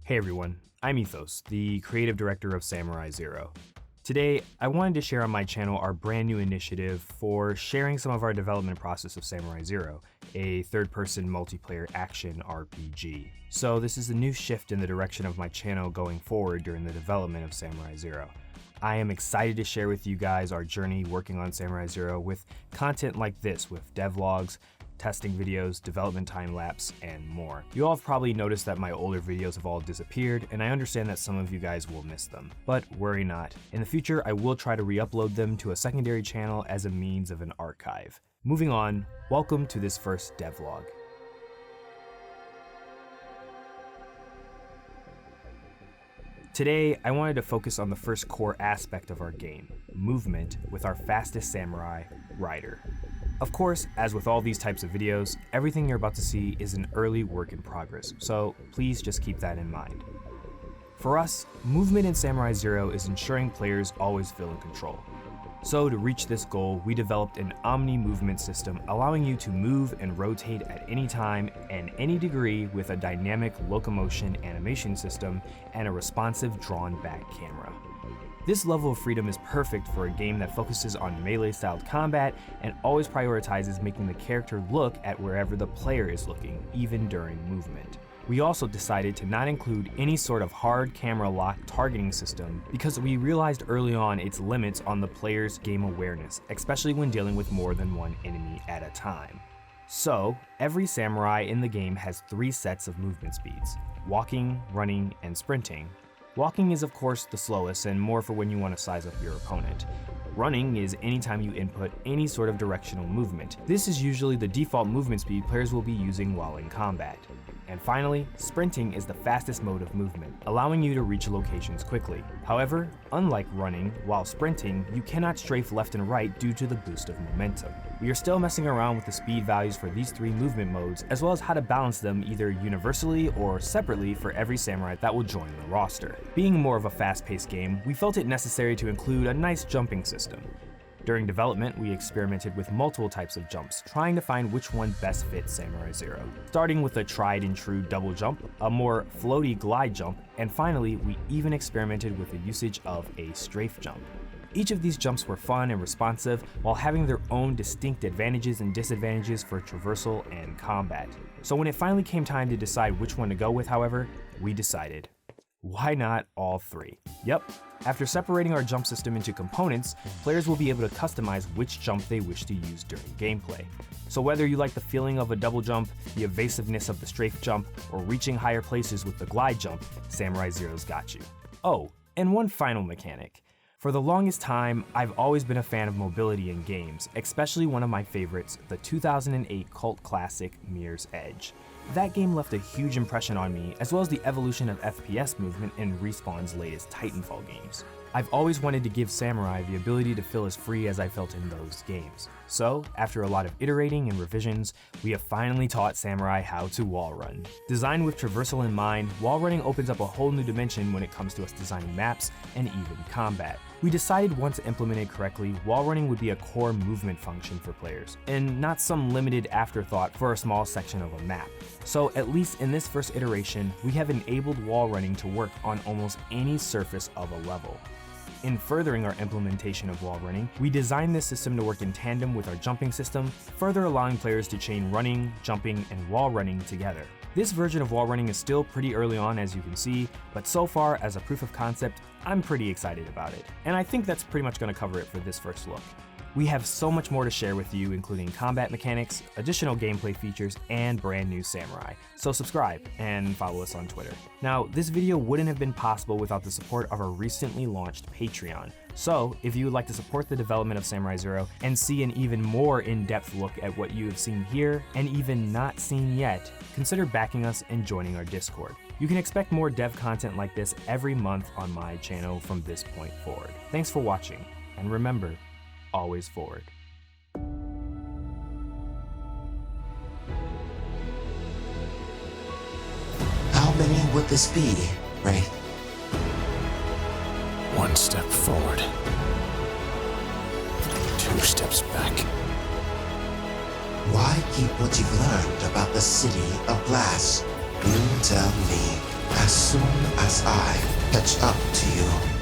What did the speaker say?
Hey everyone, I'm Ethos, the creative director of Samurai Zero. Today, I wanted to share on my channel our brand new initiative for sharing some of our development process of Samurai Zero, a third-person multiplayer action RPG. So this is a new shift in the direction of my channel going forward during the development of Samurai Zero. I am excited to share with you guys our journey working on Samurai Zero with content like this, with devlogs, testing videos, development time-lapse, and more. You all have probably noticed that my older videos have all disappeared, and I understand that some of you guys will miss them. But worry not. In the future, I will try to re-upload them to a secondary channel as a means of an archive. Moving on, welcome to this first devlog. Today, I wanted to focus on the first core aspect of our game, movement, with our fastest samurai, Rider. Of course, as with all these types of videos, everything you're about to see is an early work in progress, so please just keep that in mind. For us, movement in Samurai Zero is ensuring players always feel in control. So to reach this goal, we developed an omni-movement system allowing you to move and rotate at any time and any degree with a dynamic locomotion animation system and a responsive drawn-back camera. This level of freedom is perfect for a game that focuses on melee-styled combat and always prioritizes making the character look at wherever the player is looking, even during movement. We also decided to not include any sort of hard camera lock targeting system because we realized early on its limits on the player's game awareness, especially when dealing with more than one enemy at a time. So, every samurai in the game has 3 sets of movement speeds: walking, running, and sprinting. Walking is of course the slowest and more for when you want to size up your opponent. Running is anytime you input any sort of directional movement. This is usually the default movement speed players will be using while in combat. And finally, sprinting is the fastest mode of movement, allowing you to reach locations quickly. However, unlike running, while sprinting, you cannot strafe left and right due to the boost of momentum. We are still messing around with the speed values for these 3 movement modes, as well as how to balance them either universally or separately for every samurai that will join the roster. Being more of a fast-paced game, we felt it necessary to include a nice jumping system. During development, we experimented with multiple types of jumps, trying to find which one best fits Samurai Zero. Starting with a tried and true double jump, a more floaty glide jump, and finally, we even experimented with the usage of a strafe jump. Each of these jumps were fun and responsive, while having their own distinct advantages and disadvantages for traversal and combat. So when it finally came time to decide which one to go with, however, we decided, why not all 3? Yep. After separating our jump system into components, players will be able to customize which jump they wish to use during gameplay. So whether you like the feeling of a double jump, the evasiveness of the strafe jump, or reaching higher places with the glide jump, Samurai Zero's got you. Oh, and one final mechanic. For the longest time, I've always been a fan of mobility in games, especially one of my favorites, the 2008 cult classic Mirror's Edge. That game left a huge impression on me, as well as the evolution of FPS movement in Respawn's latest Titanfall games. I've always wanted to give Samurai the ability to feel as free as I felt in those games. So, after a lot of iterating and revisions, we have finally taught Samurai how to wall run. Designed with traversal in mind, wall running opens up a whole new dimension when it comes to us designing maps and even combat. We decided once implemented correctly, wall running would be a core movement function for players, and not some limited afterthought for a small section of a map. So at least in this first iteration, we have enabled wall running to work on almost any surface of a level. In furthering our implementation of wall running, we designed this system to work in tandem with our jumping system, further allowing players to chain running, jumping, and wall running together. This version of wall running is still pretty early on, as you can see, but so far as a proof of concept, I'm pretty excited about it. And I think that's pretty much going to cover it for this first look. We have so much more to share with you, including combat mechanics, additional gameplay features, and brand new samurai. So subscribe and follow us on Twitter. Now, this video wouldn't have been possible without the support of our recently launched Patreon. So, if you would like to support the development of Samurai Zero and see an even more in-depth look at what you have seen here and even not seen yet, consider backing us and joining our Discord. You can expect more dev content like this every month on my channel from this point forward. Thanks for watching, and remember, always forward. How many would this be, Ray? 1 step forward, 2 steps back. Why keep what you've learned about the City of Glass? You tell me. As soon as I catch up to you.